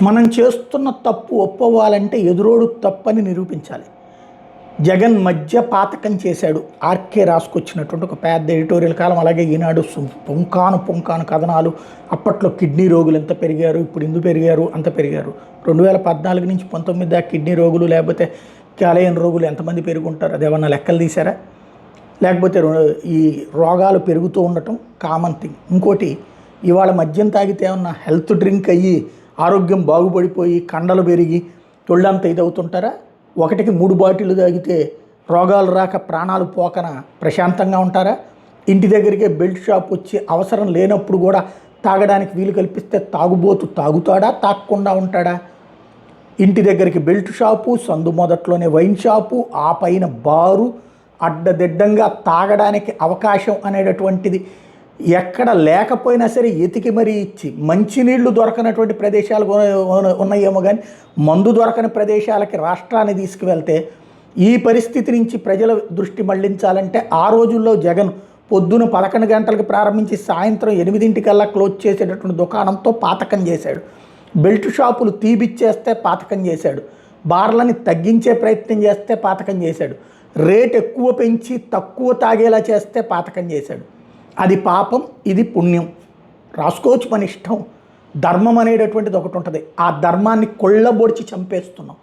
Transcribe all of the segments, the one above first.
మనం చేస్తున్న తప్పు ఒప్పుకోవాలంటే ఎదురోడు తప్పని నిరూపించాలి. జగన్ మధ్య పాతకం చేశాడు ఆర్కే రాసుకొచ్చినటువంటి ఒక పెద్ద ఎడిటోరియల్ కాలం. అలాగే ఈనాడు పుంకాను కథనాలు. అప్పట్లో కిడ్నీ రోగులు ఎంత పెరిగారు, ఇప్పుడు ఇందు పెరిగారు, అంత పెరిగారు. 2014 నుంచి 19 దాకా కిడ్నీ రోగులు లేకపోతే కాలేయం రోగులు ఎంతమంది పెరుగుంటారు, అది ఏమన్నా లెక్కలు తీశారా? లేకపోతే ఈ రోగాలు పెరుగుతూ ఉండటం కామన్ థింగ్. ఇంకోటి, ఇవాళ మద్యం తాగితే ఏమన్నా హెల్త్ డ్రింక్ అయ్యి ఆరోగ్యం బాగుపడిపోయి కండలు పెరిగి తొళ్ళంతా ఇదవుతుంటారా? 1కి 3 బాటిళ్ళు తాగితే రోగాలు రాక ప్రాణాలు పోకన ప్రశాంతంగా ఉంటారా? ఇంటి దగ్గరికే బెల్ట్ షాప్ వచ్చి అవసరం లేనప్పుడు కూడా తాగడానికి వీలు కల్పిస్తే తాగుబోతు తాగుతాడా, తాగకుండా ఉంటాడా? ఇంటి దగ్గరికి బెల్ట్ షాపు, సందు మొదట్లోనే వైన్ షాపు, ఆ పైన బారు, అడ్డదిడ్డంగా తాగడానికి అవకాశం అనేటటువంటిది ఎక్కడ లేకపోయినా సరే ఎతికి మరీ ఇచ్చి మంచినీళ్లు దొరకనటువంటి ప్రదేశాలు ఉన్నాయేమో, కానీ మందు దొరకని ప్రదేశాలకి రాష్ట్రాన్ని తీసుకువెళ్తే ఈ పరిస్థితి నుంచి ప్రజల దృష్టి మళ్లించాలంటే ఆ రోజుల్లో జగన్ పొద్దున 11 గంటలకు ప్రారంభించి సాయంత్రం 8 క్లోజ్ చేసేటటువంటి దుకాణంతో పాతకం చేశాడు. బెల్ట్ షాపులు తీపిచ్చేస్తే పాతకం చేశాడు. బార్లని తగ్గించే ప్రయత్నం చేస్తే పాతకం చేశాడు. రేట్ ఎక్కువ పెంచి తక్కువ తాగేలా చేస్తే పాతకం చేశాడు. అది పాపం, ఇది పుణ్యం. రాసుకోవచ్చు మన ఇష్టం. ధర్మం అనేటటువంటిది ఒకటి ఉంటుంది. ఆ ధర్మాన్ని కొళ్ళబొడిచి చంపేస్తున్నాం.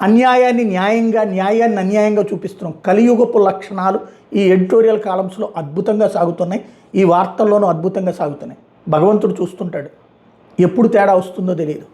అన్యాయాన్ని న్యాయంగా, న్యాయాన్ని అన్యాయంగా చూపిస్తున్నాం. కలియుగపు లక్షణాలు ఈ ఎడిటోరియల్ కాలమ్స్లో అద్భుతంగా సాగుతున్నాయి. ఈ వార్తల్లోనూ అద్భుతంగా సాగుతున్నాయి. భగవంతుడు చూస్తుంటాడు. ఎప్పుడు తేడా వస్తుందో తెలియదు.